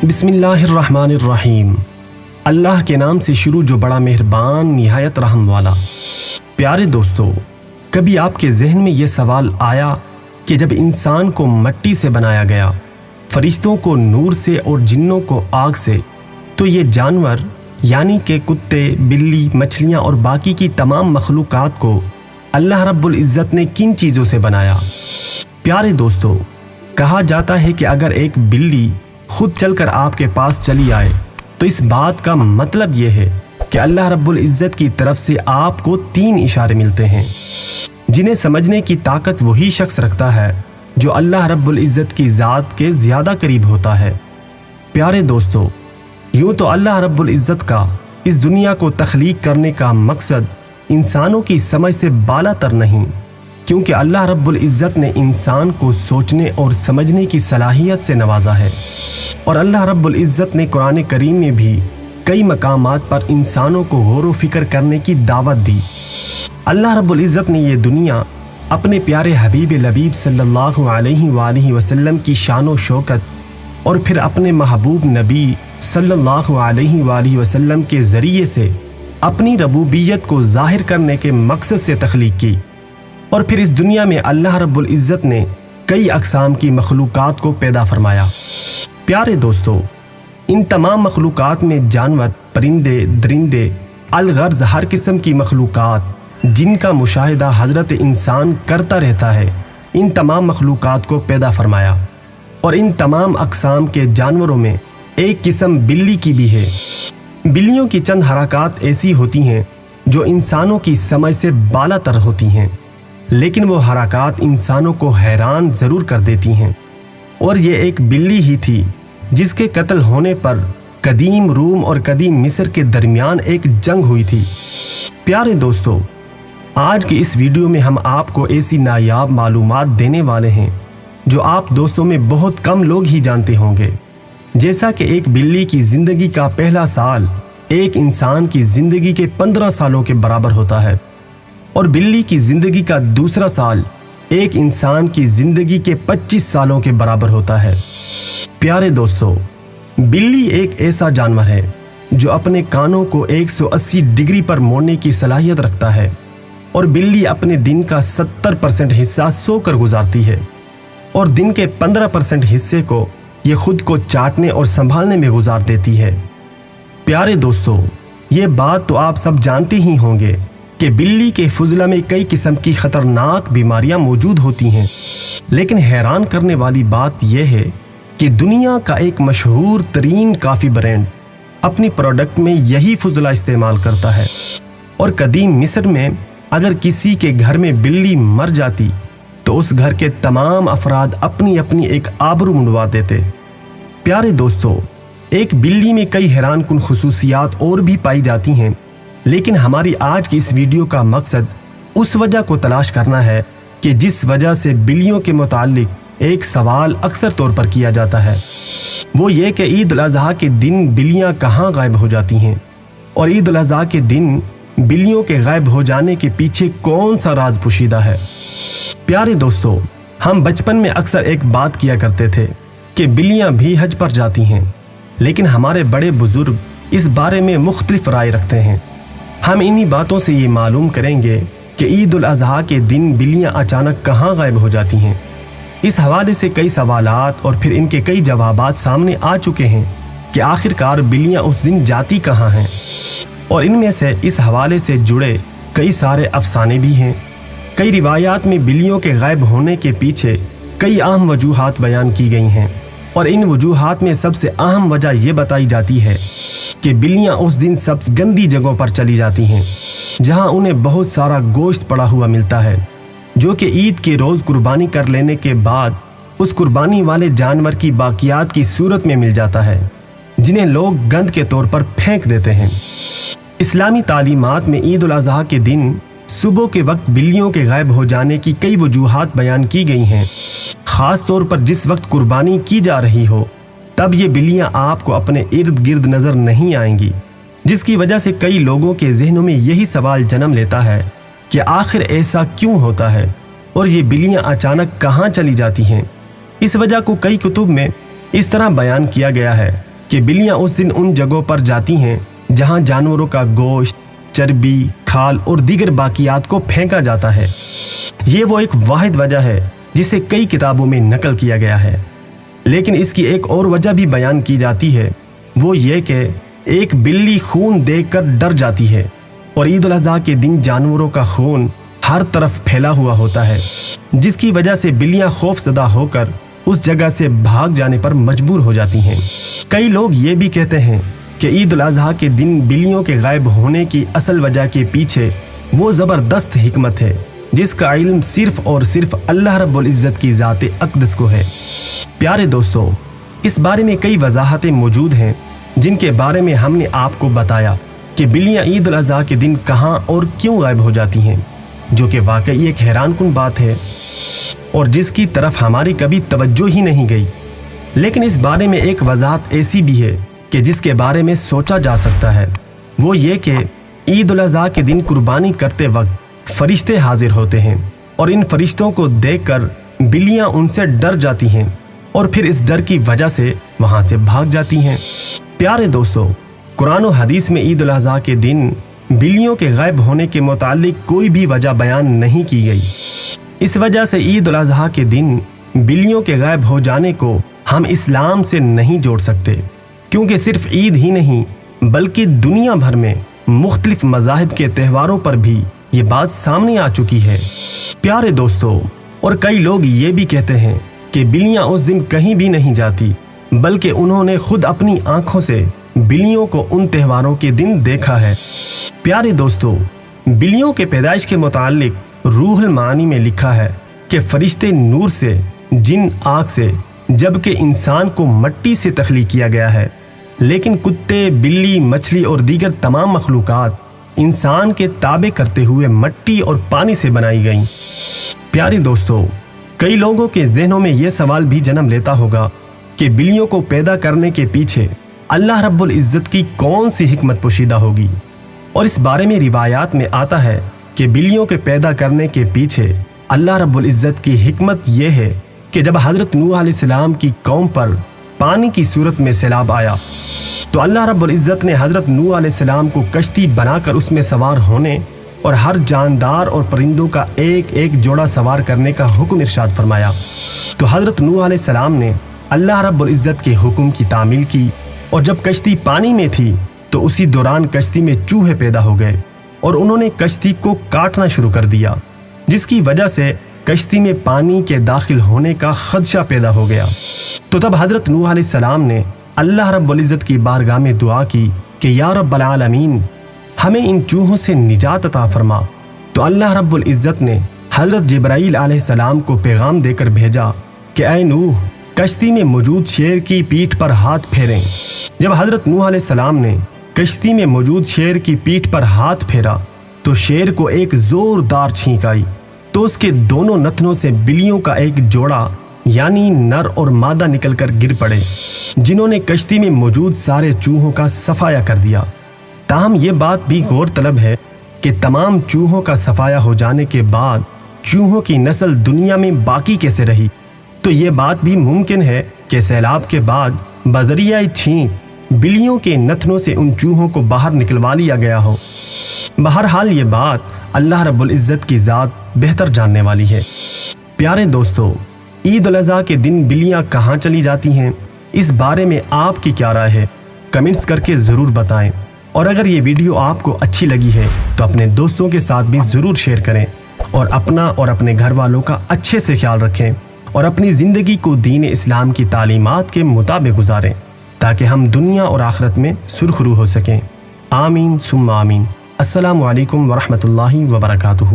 बिस्मिल्लाहिर्रहमानिर्रहीम। अल्लाह के नाम से शुरू जो बड़ा मेहरबान निहायत रहम वाला। प्यारे दोस्तों, कभी आपके जहन में ये सवाल आया कि जब इंसान को मिट्टी से बनाया गया, फरिश्तों को नूर से और जिन्नों को आग से, तो ये जानवर यानी कि कुत्ते, बिल्ली, मछलियाँ और बाकी की तमाम मखलूक़ात को अल्लाह रब्बुल इज़्ज़त ने किन चीज़ों से बनाया? प्यारे दोस्तों, कहा जाता है कि अगर एक बिल्ली खुद चलकर आपके पास चली आए तो इस बात का मतलब यह है कि अल्लाह रब्बुल इज़्ज़त की तरफ से आपको 3 इशारे मिलते हैं जिन्हें समझने की ताकत वही शख्स रखता है जो अल्लाह रब्बुल इज़्ज़त की ज़ात के ज़्यादा करीब होता है। प्यारे दोस्तों, यूँ तो अल्लाह रब्बुल इज़्ज़त का इस दुनिया को तख्लीक करने का मकसद इंसानों की समझ से बालातर नहीं, क्योंकि अल्लाह रब्बुल इज़्ज़त ने इंसान को सोचने और समझने की सलाहियत से नवाजा है। और अल्लाह रब्बुल इज़्ज़त ने कुरान करीम में भी कई मकामात पर इंसानों को गौर व फिक्र करने की दावत दी। अल्लाह रब्बुल इज़्ज़त ने ये दुनिया अपने प्यारे हबीब लबीब सल्लल्लाहु अलैहि वसल्लम की शान व शौकत और फिर अपने महबूब नबी सल्लल्लाहु अलैहि वसल्लम के ज़रिए से अपनी रबूबियत को ज़ाहिर करने के मकसद से तख्लीक की। और फिर इस दुनिया में अल्लाह रब्बुल इज़्ज़त ने कई अक़साम की मखलूक़ात को पैदा फरमाया। प्यारे दोस्तों, इन तमाम मखलूक़ात में जानवर, परिंदे, दरिंदे, अलगर्ज़ हर किस्म की मखलूक़ात जिनका मुशाहिदा हज़रत इंसान करता रहता है, इन तमाम मखलूक़ात को पैदा फरमाया। और इन तमाम अक़साम के जानवरों में एक किस्म बिल्ली की भी है। बिल्लियों की चंद हरकत ऐसी होती हैं जो इंसानों की समझ से बालातर होती हैं, लेकिन वो हरकत इंसानों को हैरान ज़रूर कर देती हैं। और ये एक बिल्ली ही थी जिसके कत्ल होने पर कदीम रूम और कदीम मिस्र के दरमियान एक जंग हुई थी। प्यारे दोस्तों, आज के इस वीडियो में हम आपको ऐसी नायाब मालूमात देने वाले हैं जो आप दोस्तों में बहुत कम लोग ही जानते होंगे। जैसा कि एक बिल्ली की ज़िंदगी का पहला साल एक इंसान की ज़िंदगी के 15 सालों के बराबर होता है, और बिल्ली की ज़िंदगी का दूसरा साल एक इंसान की ज़िंदगी के 25 सालों के बराबर होता है। प्यारे दोस्तों, बिल्ली एक ऐसा जानवर है जो अपने कानों को 180 डिग्री पर मोड़ने की सलाहियत रखता है, और बिल्ली अपने दिन का 70% हिस्सा सोकर गुजारती है, और दिन के 15% हिस्से को ये खुद को चाटने और संभालने में गुजार देती है। प्यारे दोस्तों, ये बात तो आप सब जानते ही होंगे कि बिल्ली के फुजला में कई किस्म की ख़तरनाक बीमारियां मौजूद होती हैं, लेकिन हैरान करने वाली बात यह है कि दुनिया का एक मशहूर तरीन काफ़ी ब्रांड अपनी प्रोडक्ट में यही फुजला इस्तेमाल करता है। और कदीम मिस्र में अगर किसी के घर में बिल्ली मर जाती तो उस घर के तमाम अफराद अपनी अपनी एक आबरू मुंडवा देते। प्यारे दोस्तों, एक बिल्ली में कई हैरानकुन खुसूसियात और भी पाई जाती हैं, लेकिन हमारी आज की इस वीडियो का मकसद उस वजह को तलाश करना है कि जिस वजह से बिल्लियों के मुताल्लिक एक सवाल अक्सर तौर पर किया जाता है। वो ये कि ईद उल अज़हा के दिन बिल्लियाँ कहाँ गायब हो जाती हैं, और ईद उल अज़हा के दिन बिल्लियों के गायब हो जाने के पीछे कौन सा राज पोशीदा है। प्यारे दोस्तों, हम बचपन में अक्सर एक बात किया करते थे कि बिल्लियाँ भी हज पर जाती हैं, लेकिन हमारे बड़े बुजुर्ग इस बारे में मुख्तलिफ राय रखते हैं। हम इन्हीं बातों से ये मालूम करेंगे कि ईद उल अज़हा के दिन बिल्लियाँ अचानक कहाँ गायब हो जाती हैं। इस हवाले से कई सवालात और फिर इनके कई जवाबात सामने आ चुके हैं कि आखिरकार बिल्लियाँ उस दिन जाती कहाँ हैं, और इनमें से इस हवाले से जुड़े कई सारे अफसाने भी हैं। कई रिवायात में बिल्लियों के गायब होने के पीछे कई अहम वजूहात बयान की गई हैं, और इन वजूहात में सबसे अहम वजह यह बताई जाती है कि बिल्लियाँ उस दिन सबसे गंदी जगहों पर चली जाती हैं जहाँ उन्हें बहुत सारा गोश्त पड़ा हुआ मिलता है, जो कि ईद के रोज़ कुर्बानी कर लेने के बाद उस कुर्बानी वाले जानवर की बाकियात की सूरत में मिल जाता है, जिन्हें लोग गंद के तौर पर फेंक देते हैं। इस्लामी तालीमात में ईद उल अज़हा के दिन सुबह के वक्त बिल्लियों के गायब हो जाने की कई वजूहात बयान की गई हैं। ख़ास तौर पर जिस वक्त कुर्बानी की जा रही हो तब ये बिल्लियाँ आपको अपने इर्द गिर्द नज़र नहीं आएंगी, जिसकी वजह से कई लोगों के जहनों में यही सवाल जन्म लेता है कि आखिर ऐसा क्यों होता है और ये बिल्लियाँ अचानक कहाँ चली जाती हैं। इस वजह को कई कुतुब में इस तरह बयान किया गया है کہ بلیاں اس دن ان جگہوں پر جاتی ہیں جہاں جانوروں کا گوشت، چربی، کھال اور دیگر باقیات کو پھینکا جاتا ہے۔ یہ وہ ایک واحد وجہ ہے جسے کئی کتابوں میں نقل کیا گیا ہے، لیکن اس کی ایک اور وجہ بھی بیان کی جاتی ہے، وہ یہ کہ ایک بلی خون دیکھ کر ڈر جاتی ہے، اور عید الاضحیٰ کے دن جانوروں کا خون ہر طرف پھیلا ہوا ہوتا ہے، جس کی وجہ سے بلیاں خوف زدہ ہو کر اس جگہ سے بھاگ جانے پر مجبور ہو جاتی ہیں۔ کئی لوگ یہ بھی کہتے ہیں کہ عید الاضحیٰ کے دن بلیوں کے غائب ہونے کی اصل وجہ کے پیچھے وہ زبردست حکمت ہے جس کا علم صرف اور صرف اللہ رب العزت کی ذات اقدس کو ہے۔ پیارے دوستو، اس بارے میں کئی وضاحتیں موجود ہیں جن کے بارے میں ہم نے آپ کو بتایا کہ بلیاں عید الاضحیٰ کے دن کہاں اور کیوں غائب ہو جاتی ہیں، جو کہ واقعی ایک حیران کن بات ہے اور جس کی طرف ہماری کبھی توجہ ہی نہیں گئی۔ لیکن اس بارے میں ایک وضاحت ایسی بھی ہے کہ جس کے بارے میں سوچا جا سکتا ہے، وہ یہ کہ عید الاضحیٰ کے دن قربانی کرتے وقت فرشتے حاضر ہوتے ہیں، اور ان فرشتوں کو دیکھ کر بلیاں ان سے ڈر جاتی ہیں اور پھر اس ڈر کی وجہ سے وہاں سے بھاگ جاتی ہیں۔ پیارے دوستو، قرآن و حدیث میں عید الاضحیٰ کے دن بلیوں کے غائب ہونے کے متعلق کوئی بھی وجہ بیان نہیں کی گئی۔ اس وجہ سے عید الاضحیٰ کے دن بلیوں کے غائب ہو جانے کو ہم اسلام سے نہیں جوڑ سکتے، کیونکہ صرف عید ہی نہیں بلکہ دنیا بھر میں مختلف مذاہب کے تہواروں پر بھی یہ بات سامنے آ چکی ہے۔ پیارے دوستو، اور کئی لوگ یہ بھی کہتے ہیں کہ بلیاں اس دن کہیں بھی نہیں جاتی، بلکہ انہوں نے خود اپنی آنکھوں سے بلیوں کو ان تہواروں کے دن دیکھا ہے۔ پیارے دوستو، بلیوں کے پیدائش کے متعلق روح المعانی میں لکھا ہے کہ فرشتے نور سے، جن آگ سے، جبکہ انسان کو مٹی سے تخلیق کیا گیا ہے، لیکن کتے، بلی، مچھلی اور دیگر تمام مخلوقات انسان کے تابع کرتے ہوئے مٹی اور پانی سے بنائی گئیں۔ پیارے دوستو، کئی لوگوں کے ذہنوں میں یہ سوال بھی جنم لیتا ہوگا کہ بلیوں کو پیدا کرنے کے پیچھے اللہ رب العزت کی کون سی حکمت پوشیدہ ہوگی، اور اس بارے میں روایات میں آتا ہے کہ بلیوں کے پیدا کرنے کے پیچھے اللہ رب العزت کی حکمت یہ ہے کہ جب حضرت نوح علیہ السلام کی قوم پر پانی کی صورت میں سیلاب آیا تو اللہ رب العزت نے حضرت نوح علیہ السلام کو کشتی بنا کر اس میں سوار ہونے اور ہر جاندار اور پرندوں کا ایک ایک جوڑا سوار کرنے کا حکم ارشاد فرمایا۔ تو حضرت نوح علیہ السلام نے اللہ رب العزت کے حکم کی تعمیل کی، اور جب کشتی پانی میں تھی تو اسی دوران کشتی میں چوہے پیدا ہو گئے اور انہوں نے کشتی کو کاٹنا شروع کر دیا، جس کی وجہ سے کشتی میں پانی کے داخل ہونے کا خدشہ پیدا ہو گیا۔ تو تب حضرت نوح علیہ السلام نے اللہ رب العزت کی بارگاہ میں دعا کی کہ یا رب العالمین، ہمیں ان چوہوں سے نجات عطا فرما۔ تو اللہ رب العزت نے حضرت جبرائیل علیہ السلام کو پیغام دے کر بھیجا کہ اے نوح، کشتی میں موجود شیر کی پیٹھ پر ہاتھ پھیریں۔ جب حضرت نوح علیہ السلام نے کشتی میں موجود شیر کی پیٹھ پر ہاتھ پھیرا تو شیر کو ایک زوردار چھینک آئی، تو اس کے دونوں نتنوں سے بلیوں کا ایک جوڑا یعنی نر اور مادہ نکل کر گر پڑے، جنہوں نے کشتی میں موجود سارے چوہوں کا صفایا کر دیا۔ تاہم یہ بات بھی غور طلب ہے کہ تمام چوہوں کا صفایا ہو جانے کے بعد چوہوں کی نسل دنیا میں باقی کیسے رہی؟ تو یہ بات بھی ممکن ہے کہ سیلاب کے بعد بذریعہ چھینک بلیوں کے نتنوں سے ان چوہوں کو باہر نکلوا لیا گیا ہو۔ بہرحال یہ بات اللہ رب العزت کی ذات بہتر جاننے والی ہے۔ پیارے دوستو، عید الاضحیٰ کے دن بلیاں کہاں چلی جاتی ہیں، اس بارے میں آپ کی کیا رائے ہے؟ کمنٹس کر کے ضرور بتائیں، اور اگر یہ ویڈیو آپ کو اچھی لگی ہے تو اپنے دوستوں کے ساتھ بھی ضرور شیئر کریں، اور اپنا اور اپنے گھر والوں کا اچھے سے خیال رکھیں، اور اپنی زندگی کو دین اسلام کی تعلیمات کے مطابق گزاریں تاکہ ہم دنیا اور آخرت میں سرخرو ہو سکیں۔ آمین ثم آمین۔ السلام علیکم ورحمۃ اللہ وبرکاتہ۔